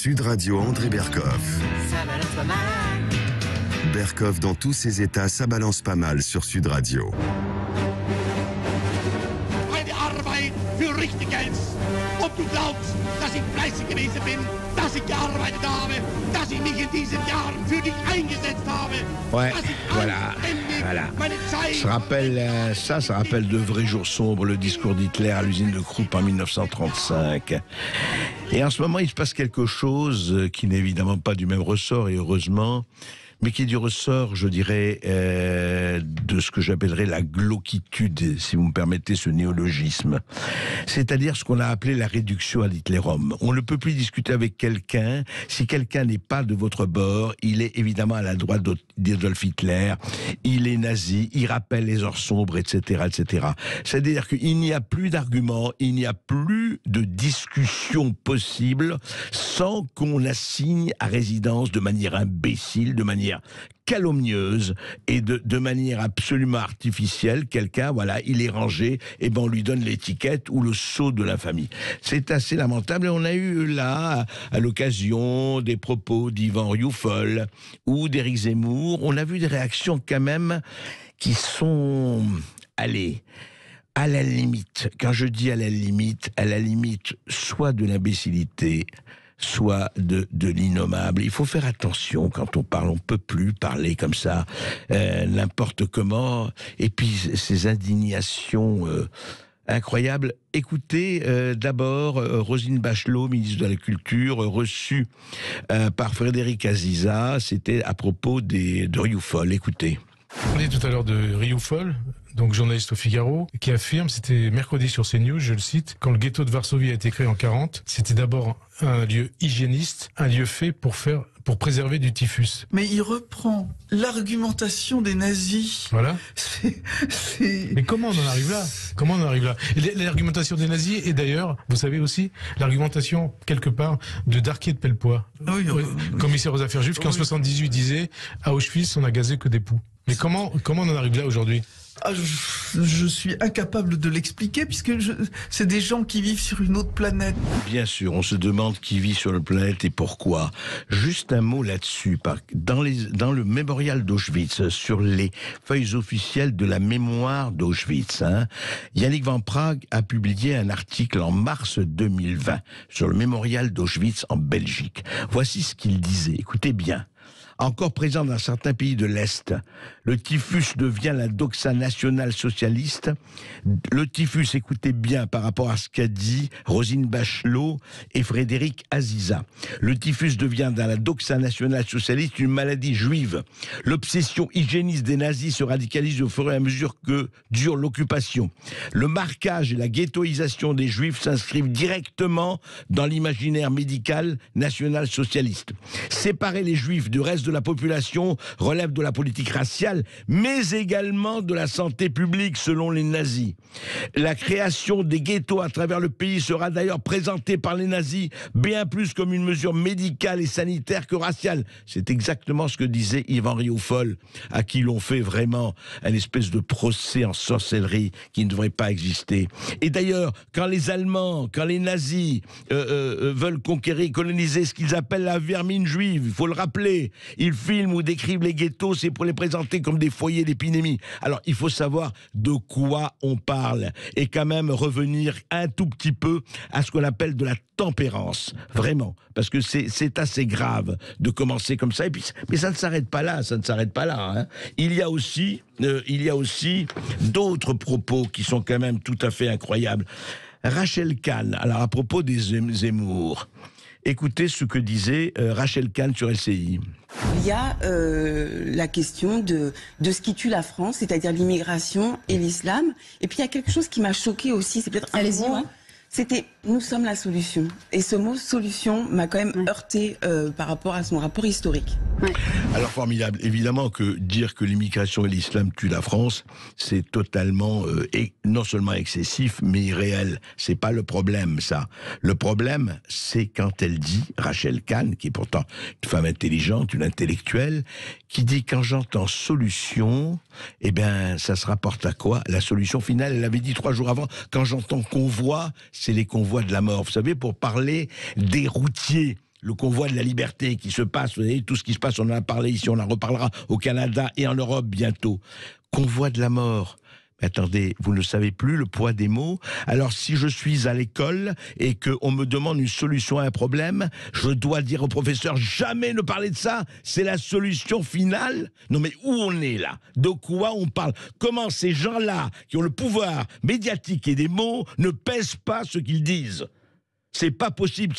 Sud Radio André Berkoff. Ça balance pas mal. Berkoff dans tous ses états, ça balance pas mal sur Sud Radio. Meine Arbeit für richtig Geld. Ob du glaubst, dass ich fleißig gewesen bin, dass ich gearbeitet habe, dass ich mich in diesen Jahren für dich eingesetzt habe. Ouais, voilà. Ça rappelle de vrais jours sombres, le discours d'Hitler à l'usine de Krupp en 1935. Et en ce moment, il se passe quelque chose qui n'est évidemment pas du même ressort, et heureusement, mais qui est du ressort, je dirais, de ce que j'appellerais la glauquitude, si vous me permettez ce néologisme. C'est-à-dire ce qu'on a appelé la réduction ad Hitlerum. On ne peut plus discuter avec quelqu'un. Si quelqu'un n'est pas de votre bord, il est évidemment à la droite d'Adolf Hitler, il est nazi, il rappelle les heures sombres, etc., etc. C'est-à-dire qu'il n'y a plus d'arguments, il n'y a plus de discussion possible sans qu'on assigne à résidence de manière imbécile, de manière calomnieuse et de manière absolument artificielle. Quelqu'un, voilà, il est rangé, et ben on lui donne l'étiquette ou le sceau de l'infamie. C'est assez lamentable, et on a eu là, à l'occasion des propos d'Ivan Rioufol ou d'Éric Zemmour, on a vu des réactions quand même qui sont, allez, à la limite. Quand je dis à la limite soit de l'imbécilité, soit de l'innommable. Il faut faire attention quand on parle, on peut plus parler comme ça, n'importe comment, et puis ces indignations incroyables. Écoutez d'abord Roselyne Bachelot, ministre de la Culture, reçue par Frédéric Aziza, c'était à propos de Rioufol. Écoutez. On parlait tout à l'heure de Rioufol, donc journaliste au Figaro, qui affirme, c'était mercredi sur CNews, je le cite, quand le ghetto de Varsovie a été créé en 40, c'était d'abord un lieu hygiéniste, un lieu fait pour préserver du typhus. Mais il reprend l'argumentation des nazis. Voilà. Mais comment on en arrive là? Et l'argumentation des nazis, et d'ailleurs, vous savez aussi, l'argumentation, quelque part, de Darquier de Pellepoix, commissaire aux affaires juives, qui en 78 disait, à Auschwitz, on a gazé que des poux. Mais comment on en arrive là aujourd'hui? Je suis incapable de l'expliquer, puisque c'est des gens qui vivent sur une autre planète. Bien sûr, on se demande qui vit sur la planète et pourquoi. Juste un mot là-dessus. Dans le mémorial d'Auschwitz, sur les feuilles officielles de la mémoire d'Auschwitz, Yannick Van Praag a publié un article en mars 2020 sur le mémorial d'Auschwitz en Belgique. Voici ce qu'il disait. Écoutez bien. Encore présent dans certains pays de l'Est, le typhus devient la doxa nationale socialiste. Le typhus, écoutez bien par rapport à ce qu'a dit Roselyne Bachelot et Frédéric Aziza. Le typhus devient dans la doxa nationale socialiste une maladie juive. L'obsession hygiéniste des nazis se radicalise au fur et à mesure que dure l'occupation. Le marquage et la ghettoisation des juifs s'inscrivent directement dans l'imaginaire médical national socialiste. Séparer les juifs du reste de la population relève de la politique raciale, mais également de la santé publique, selon les nazis. La création des ghettos à travers le pays sera d'ailleurs présentée par les nazis bien plus comme une mesure médicale et sanitaire que raciale. C'est exactement ce que disait Ivan Rioufol, à qui l'on fait vraiment un espèce de procès en sorcellerie qui ne devrait pas exister. Et d'ailleurs, quand les Allemands, quand les nazis veulent conquérir, coloniser ce qu'ils appellent la vermine juive, il faut le rappeler, ils filment ou décrivent les ghettos, c'est pour les présenter comme des foyers d'épidémie. Alors, il faut savoir de quoi on parle et quand même revenir un tout petit peu à ce qu'on appelle de la tempérance. Vraiment. Parce que c'est assez grave de commencer comme ça. Et puis, mais ça ne s'arrête pas là, Il y a aussi d'autres propos qui sont quand même tout à fait incroyables. Rachel Kahn, alors à propos des Zemmour, écoutez ce que disait Rachel Kahn sur LCI. Il y a la question de ce qui tue la France, c'est-à-dire l'immigration et l'islam. Et puis il y a quelque chose qui m'a choquée aussi, c'est peut-être un mot, c'était « nous sommes la solution ». Et ce mot « solution » m'a quand même heurté par rapport à son rapport historique. Ouais. Alors formidable. Évidemment que dire que l'immigration et l'islam tuent la France, c'est totalement, non seulement excessif, mais irréel. C'est pas le problème, ça. Le problème, c'est quand elle dit, Rachel Kahn, qui est pourtant une femme intelligente, une intellectuelle, qui dit quand j'entends solution, eh bien, ça se rapporte à quoi? La solution finale, elle avait dit 3 jours avant, quand j'entends convoi, c'est les convois de la mort. Vous savez, pour parler des routiers le convoi de la liberté qui se passe, vous savez, tout ce qui se passe, on en a parlé ici, on en reparlera au Canada et en Europe bientôt. Convoi de la mort. Attendez, vous ne savez plus le poids des mots. Alors si je suis à l'école et qu'on me demande une solution à un problème, je dois dire au professeur, jamais ne parler de ça, c'est la solution finale. Non mais où on est là? De quoi on parle? Comment ces gens-là, qui ont le pouvoir médiatique et des mots, ne pèsent pas ce qu'ils disent? C'est pas possible.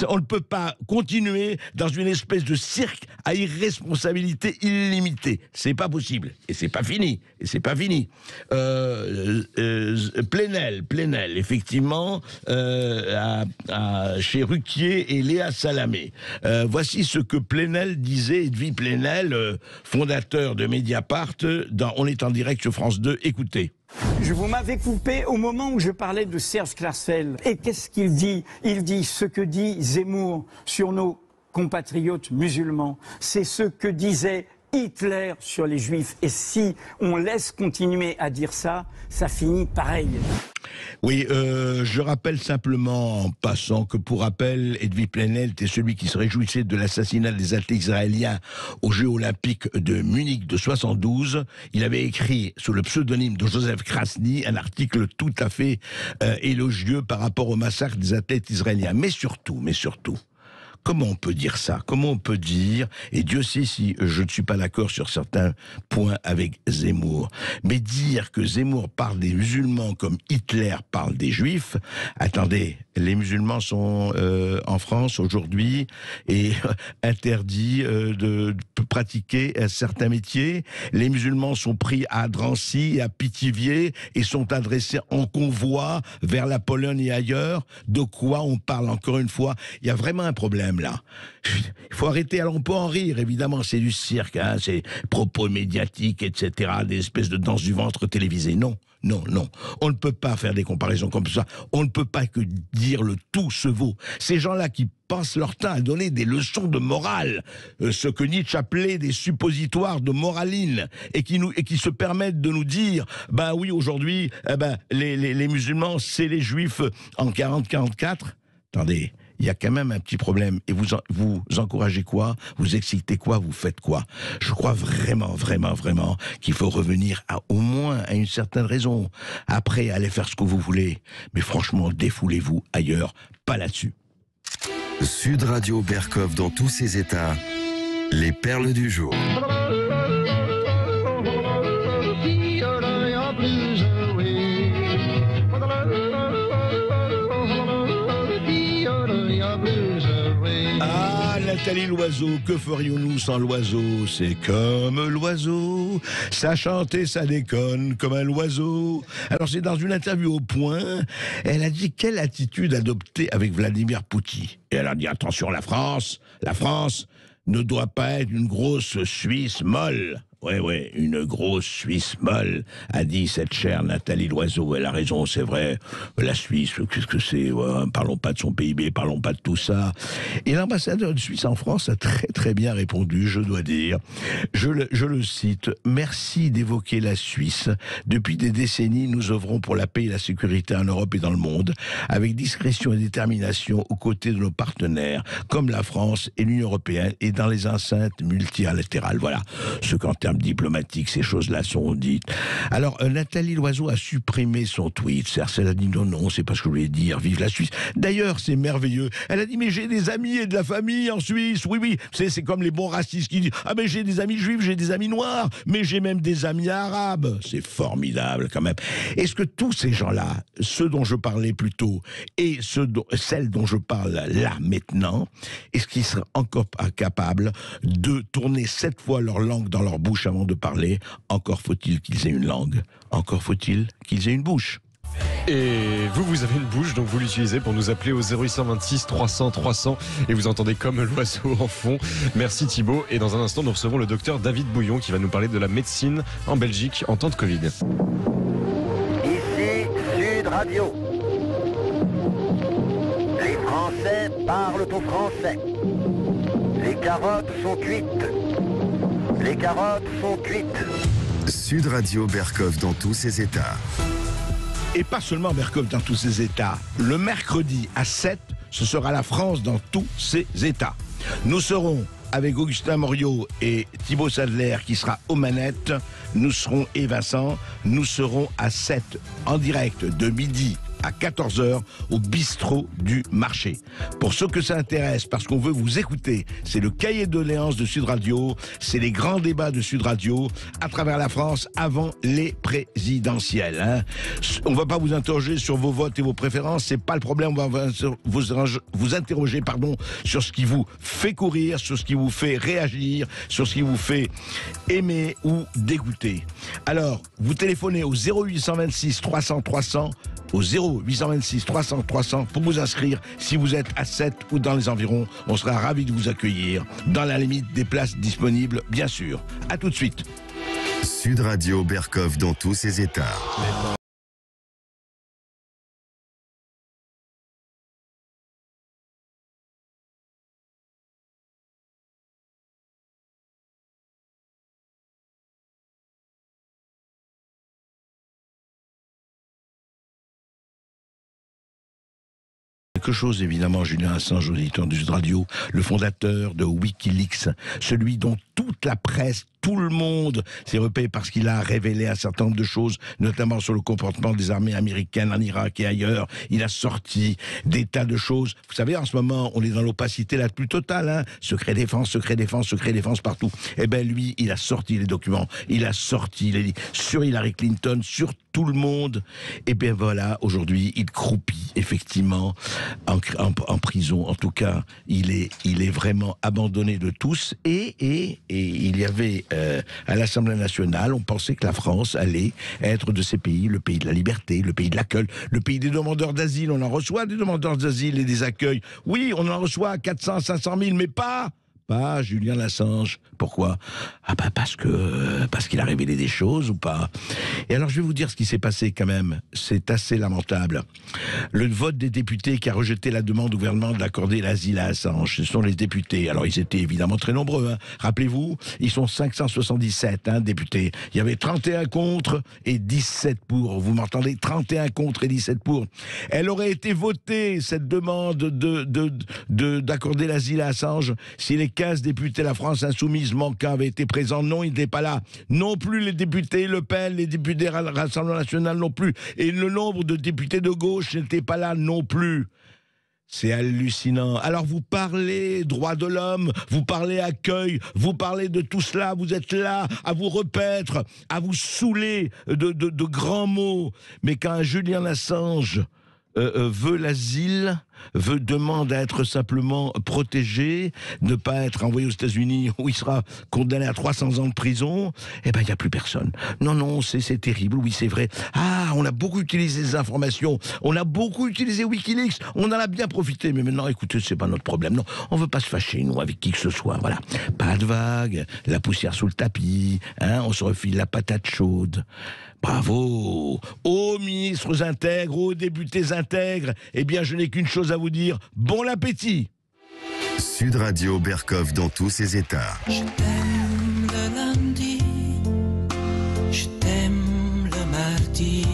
On ne peut pas continuer dans une espèce de cirque à irresponsabilité illimitée. C'est pas possible. Et c'est pas fini. Plenel, effectivement, chez Ruquier et Léa Salamé. Voici ce que Plenel disait, Edwy Plenel, fondateur de Mediapart, dans On est en direct sur France 2. Écoutez. Vous m'avez coupé au moment où je parlais de Serge Klarsfeld. Et qu'est-ce qu'il dit? Il dit ce que dit Zemmour sur nos compatriotes musulmans. C'est ce que disait Hitler sur les Juifs. Et si on laisse continuer à dire ça, ça finit pareil. Oui, je rappelle simplement en passant que pour rappel, Edwy Plenel était celui qui se réjouissait de l'assassinat des athlètes israéliens aux Jeux Olympiques de Munich de 72. Il avait écrit sous le pseudonyme de Joseph Krasny un article tout à fait élogieux par rapport au massacre des athlètes israéliens. Mais surtout, comment on peut dire ça? Comment on peut dire, et Dieu sait si je ne suis pas d'accord sur certains points avec Zemmour, mais dire que Zemmour parle des musulmans comme Hitler parle des juifs, attendez, les musulmans sont en France aujourd'hui et interdits de pratiquer certains métiers. Les musulmans sont pris à Drancy et à Pithiviers et sont adressés en convoi vers la Pologne et ailleurs. De quoi on parle encore une fois? Il y a vraiment un problème là. Il faut arrêter. Alors on peut en rire, évidemment, c'est du cirque, hein, c'est propos médiatiques, etc., des espèces de danse du ventre télévisées. Non. On ne peut pas faire des comparaisons comme ça. On ne peut pas que dire le tout se vaut. Ces gens-là qui passent leur temps à donner des leçons de morale, ce que Nietzsche appelait des suppositoires de moraline, et qui se permettent de nous dire, ben oui, aujourd'hui, les musulmans, c'est les juifs en 40-44. Attendez. Il y a quand même un petit problème. Et vous encouragez quoi? Vous excitez quoi? Vous faites quoi? Je crois vraiment qu'il faut revenir au moins à une certaine raison. Après, allez faire ce que vous voulez. Mais franchement, défoulez-vous ailleurs, pas là-dessus. Sud Radio Berkov dans tous ses états. Les perles du jour. Nathalie Loiseau, que ferions-nous sans l'oiseau? C'est comme l'oiseau, ça chante et ça déconne comme un oiseau. Alors c'est dans une interview au Point, elle a dit quelle attitude adopter avec Vladimir Poutine. Et elle a dit attention, la France ne doit pas être une grosse Suisse molle. Ouais, une grosse Suisse molle, a dit cette chère Nathalie Loiseau. Elle a raison, c'est vrai. La Suisse, qu'est-ce que c'est? Parlons pas de son PIB, parlons pas de tout ça. Et l'ambassadeur de Suisse en France a très très bien répondu, je dois dire. Je le cite. Merci d'évoquer la Suisse. Depuis des décennies, nous œuvrons pour la paix et la sécurité en Europe et dans le monde, avec discrétion et détermination aux côtés de nos partenaires, comme la France et l'Union européenne, et dans les enceintes multilatérales. Voilà ce qu'en termes diplomatiques, ces choses-là sont dites. Alors, Nathalie Loiseau a supprimé son tweet. Elle a dit non, c'est pas ce que je voulais dire. Vive la Suisse. D'ailleurs, c'est merveilleux. Elle a dit, mais j'ai des amis et de la famille en Suisse. Oui. C'est comme les bons racistes qui disent, mais j'ai des amis juifs, j'ai des amis noirs, mais j'ai même des amis arabes. C'est formidable, quand même. Est-ce que tous ces gens-là, ceux dont je parlais plus tôt, et celles dont je parle là, maintenant, est-ce qu'ils seraient encore capables de tourner 7 fois leur langue dans leur bouche avant de parler? Encore faut-il qu'ils aient une langue. Encore faut-il qu'ils aient une bouche. Et vous avez une bouche, donc vous l'utilisez pour nous appeler au 0826 300 300 et vous entendez comme l'oiseau en fond. Merci Thibaut. Et dans un instant, nous recevons le docteur David Bouillon qui va nous parler de la médecine en Belgique en temps de Covid. Ici Sud Radio. Les Français parlent au français. Les carottes sont cuites. Les carottes sont cuites. Sud Radio Berkov dans tous ses états. Et pas seulement Berkov dans tous ses états. Le mercredi à 7, ce sera la France dans tous ses états. Nous serons avec Augustin Moriot et Thibaut Sadler qui sera aux manettes. Nous serons, et Vincent, nous serons à 7 en direct de midi à 14h au bistrot du marché. Pour ceux que ça intéresse, parce qu'on veut vous écouter, c'est le cahier de doléances de Sud Radio, c'est les grands débats de Sud Radio à travers la France avant les présidentielles. Hein. On va pas vous interroger sur vos votes et vos préférences, c'est pas le problème, on va vous interroger sur ce qui vous fait courir, sur ce qui vous fait réagir, sur ce qui vous fait aimer ou dégoûter. Alors, vous téléphonez au 0826 300 300, au 0826 300 300 pour vous inscrire si vous êtes à 7 ou dans les environs. On sera ravis de vous accueillir dans la limite des places disponibles, bien sûr. À tout de suite. Sud Radio Berkov dans tous ses états. Quelque chose, évidemment, Julian Assange, auditeur de Sud Radio, le fondateur de Wikileaks, celui dont toute la presse, tout le monde s'est repéré parce qu'il a révélé un certain nombre de choses, notamment sur le comportement des armées américaines en Irak et ailleurs. Il a sorti des tas de choses. Vous savez, en ce moment, on est dans l'opacité la plus totale, hein. Secret défense, secret défense, secret défense partout. Eh ben, lui, il a sorti les documents. Il a sorti, il a dit, sur Hillary Clinton, sur tout le monde. Et bien voilà, aujourd'hui, il croupit, effectivement, en prison. En tout cas, il est vraiment abandonné de tous. Et il y avait à l'Assemblée nationale, on pensait que la France allait être de ces pays, le pays de la liberté, le pays de l'accueil, le pays des demandeurs d'asile. On en reçoit des demandeurs d'asile et des accueils. Oui, on en reçoit 400, 500 000, mais pas Julian Assange. Pourquoi? Ah bah parce qu'il a révélé des choses ou pas. Et alors je vais vous dire ce qui s'est passé quand même. C'est assez lamentable. Le vote des députés qui a rejeté la demande au gouvernement d'accorder l'asile à Assange, ce sont les députés. Alors ils étaient évidemment très nombreux. Hein. Rappelez-vous, ils sont 577 députés. Il y avait 31 contre et 17 pour. Vous m'entendez? 31 contre et 17 pour. Elle aurait été votée, cette demande d'accorder l'asile à Assange, si les 15 députés de la France insoumise manquants avaient été présents. Non, ils n'étaient pas là. Non plus les députés Le Pen, les députés Rassemblement National non plus. Et le nombre de députés de gauche n'était pas là non plus. C'est hallucinant. Alors vous parlez droits de l'homme, vous parlez accueil, vous parlez de tout cela, vous êtes là à vous repaître, à vous saouler de grands mots. Mais quand un Julian Assange veut l'asile, demande à être simplement protégé, ne pas être envoyé aux États-Unis où il sera condamné à 300 ans de prison, eh ben il n'y a plus personne. Non, c'est terrible, oui c'est vrai. Ah, on a beaucoup utilisé ces informations, on a beaucoup utilisé Wikileaks, on en a bien profité, mais maintenant écoutez, c'est pas notre problème. Non, on veut pas se fâcher, nous, avec qui que ce soit, voilà. Pas de vague, la poussière sous le tapis, on se refile la patate chaude. Bravo aux ministres intègres, aux députés intègres. Eh bien, je n'ai qu'une chose à vous dire. Bon appétit. Sud Radio Berkov dans tous ses états. Je t'aime le lundi, je t'aime le mardi,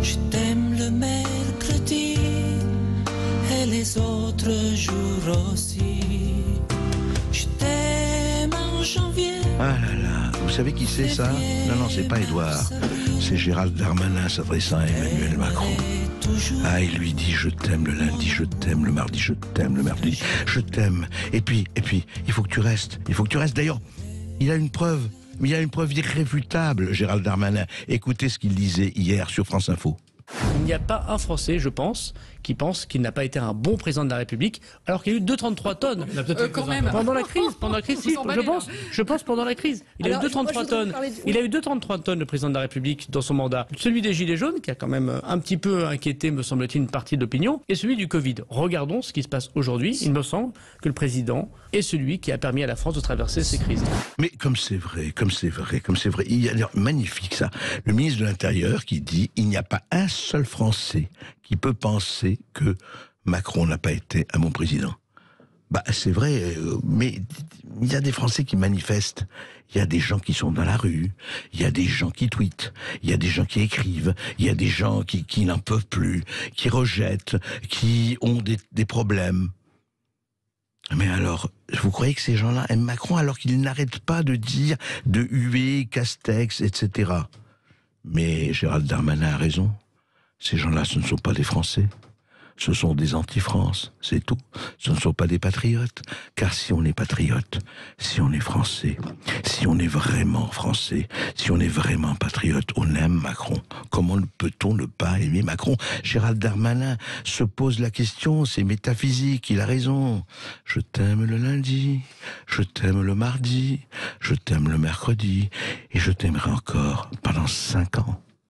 je t'aime le mercredi et les autres jours aussi. Je t'aime en janvier. Ah là là, vous savez qui c'est ça? Non, c'est pas Édouard. C'est Gérald Darmanin s'adressant à Emmanuel Macron. Ah, il lui dit je t'aime le lundi, je t'aime le mardi, je t'aime le mercredi, je t'aime. Et puis, il faut que tu restes. Il faut que tu restes. D'ailleurs, il a une preuve. Mais il a une preuve irréfutable, Gérald Darmanin. Écoutez ce qu'il disait hier sur France Info. Il n'y a pas un Français, je pense, qui pense qu'il n'a pas été un bon président de la République, alors qu'il y a eu 2,33 tonnes. Quand même. Pendant la crise, si, je pense pendant la crise. Il a eu 2,33 tonnes. Il a eu 2,33 tonnes, le président de la République, dans son mandat. Celui des Gilets jaunes, qui a quand même un petit peu inquiété, me semble-t-il, une partie de l'opinion, et celui du Covid. Regardons ce qui se passe aujourd'hui. Il me semble que le président est celui qui a permis à la France de traverser ces crises. Mais comme c'est vrai. Il y a magnifique ça. Le ministre de l'Intérieur qui dit il n'y a pas un seul Français qui peut penser que Macron n'a pas été un bon président. C'est vrai, mais il y a des Français qui manifestent. Il y a des gens qui sont dans la rue, il y a des gens qui tweetent, il y a des gens qui écrivent, il y a des gens qui n'en peuvent plus, qui rejettent, qui ont des problèmes. Mais alors, vous croyez que ces gens-là aiment Macron alors qu'ils n'arrêtent pas de dire, de huer, Castex, etc. Mais Gérald Darmanin a raison. Ces gens-là, ce ne sont pas des Français. Ce sont des anti-France, c'est tout. Ce ne sont pas des patriotes. Car si on est patriote, si on est français, si on est vraiment français, si on est vraiment patriote, on aime Macron. Comment peut-on ne pas aimer Macron? Gérald Darmanin se pose la question, c'est métaphysique, il a raison. Je t'aime le lundi, je t'aime le mardi, je t'aime le mercredi, et je t'aimerai encore pendant 5 ans.